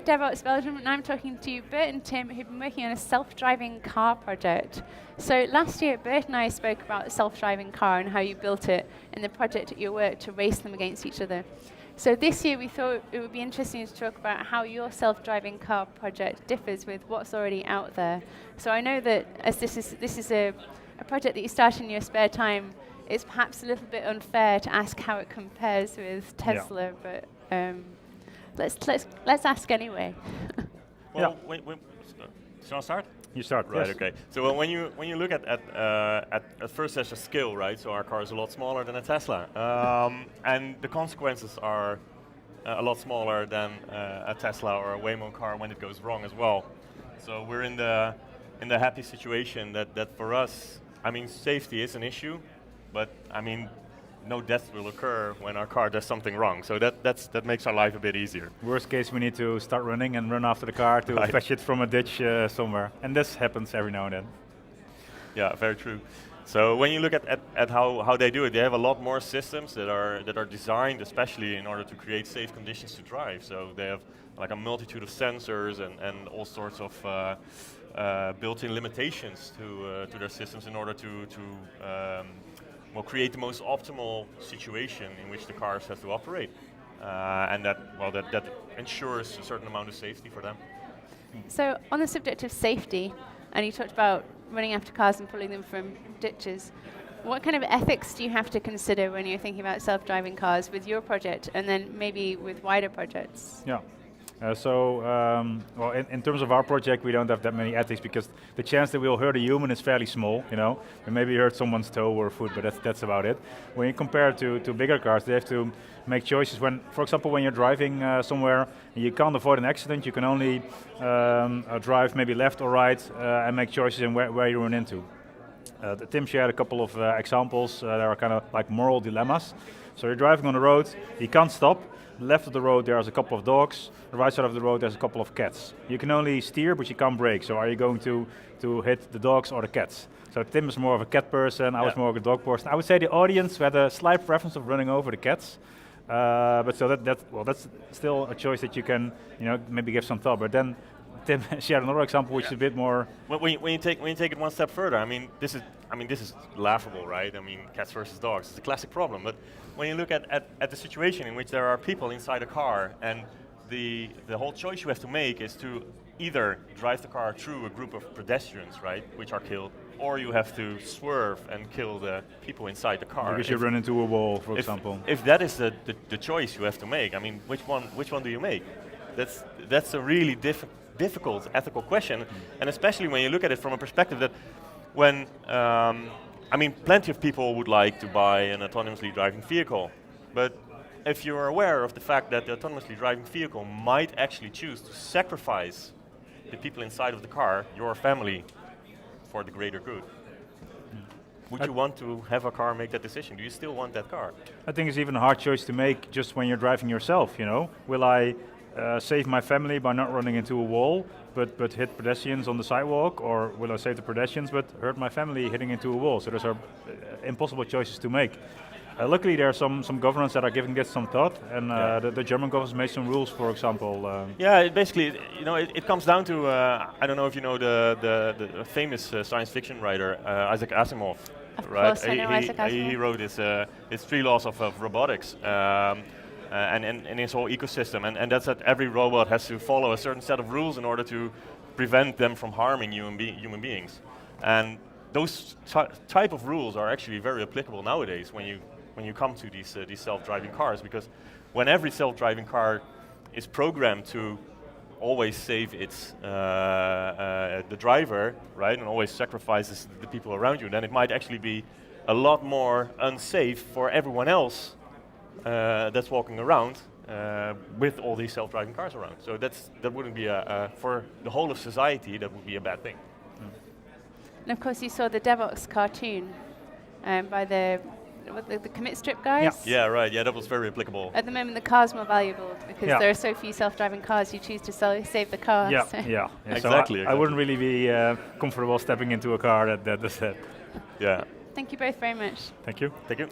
at Devoxx Belgium, and I'm talking to Bert and Tim, who've been working on a self-driving car project. So last year, Bert and I spoke about the self-driving car and how you built it and the project at your work to race them against each other. So this year, we thought it would be interesting to talk about how your self-driving car project differs with what's already out there. So I know that as this is a project that you start in your spare time, it's perhaps a little bit unfair to ask how it compares with Tesla, but let's ask anyway. Well, shall I start? You start, right? Yes. Okay. So when you look at first as a scale, right? So our car is a lot smaller than a Tesla, and the consequences are a lot smaller than a Tesla or a Waymo car when it goes wrong as well. So we're in the happy situation that for us, I mean, safety is an issue, but I mean, no death will occur when our car does something wrong. So that makes our life a bit easier. Worst case, we need to start running and run after the car to fetch it from a ditch somewhere. And this happens every now and then. Yeah, very true. So when you look at how they do it, they have a lot more systems that are designed especially in order to create safe conditions to drive. So they have like a multitude of sensors and all sorts of built-in limitations to their systems in order to create the most optimal situation in which the cars have to operate, and that ensures a certain amount of safety for them. So on the subject of safety, and you talked about running after cars and pulling them from ditches, what kind of ethics do you have to consider when you're thinking about self-driving cars with your project, and then maybe with wider projects? Yeah. Well, in terms of our project, we don't have that many ethics because the chance that we'll hurt a human is fairly small, you know. We maybe hurt someone's toe or foot, but that's about it. When you compare to bigger cars, they have to make choices. When, for example, when you're driving somewhere and you can't avoid an accident, you can only drive maybe left or right and make choices in where you run into. Tim shared a couple of examples that are kind of like moral dilemmas. So you're driving on the road, you can't stop. Left of the road there's a couple of dogs, the right side of the road there's a couple of cats. You can only steer but you can't brake, so are you going to hit the dogs or the cats? So Tim is more of a cat person, I was more of a dog person. I would say the audience had a slight preference of running over the cats, but so that's still a choice that you can, you know, maybe give some thought. But then Tim shared another example which is a bit more. When you take it one step further, I mean this is laughable, right? I mean, cats versus dogs, it's a classic problem. But when you look at the situation in which there are people inside a car, and the whole choice you have to make is to either drive the car through a group of pedestrians, right, which are killed, or you have to swerve and kill the people inside the car. Because you run into a wall, for example. If that is the choice you have to make, I mean, which one do you make? That's a really difficult ethical question, and especially when you look at it from a perspective that when, I mean, plenty of people would like to buy an autonomously driving vehicle, but if you're aware of the fact that the autonomously driving vehicle might actually choose to sacrifice the people inside of the car, your family, for the greater good, would you want to have a car make that decision? Do you still want that car? I think it's even a hard choice to make just when you're driving yourself, you know? Will I save my family by not running into a wall, but hit pedestrians on the sidewalk, or will I save the pedestrians but hurt my family hitting into a wall? So those are impossible choices to make. Luckily, there are some governments that are giving this some thought, and the German government made some rules, for example. Yeah, it basically, you know, it comes down to I don't know if you know the famous science fiction writer Isaac Asimov, of right? Course, I know Isaac Asimov. He wrote his 3 laws of robotics. And his whole ecosystem, and that's that every robot has to follow a certain set of rules in order to prevent them from harming human beings. And those type of rules are actually very applicable nowadays when you come to these self-driving cars, because when every self-driving car is programmed to always save its the driver, right, and always sacrifices the people around you, then it might actually be a lot more unsafe for everyone else that's walking around with all these self-driving cars around. So that wouldn't be for the whole of society, that would be a bad thing. And of course you saw the Devoxx cartoon by the commit strip guys? Yeah, right, yeah, that was very applicable. At the moment the car's more valuable because there are so few self-driving cars, you choose to save the car. Yeah, so. yeah. Exactly. I wouldn't really be comfortable stepping into a car that does that. Yeah. Thank you both very much. Thank you. Thank you.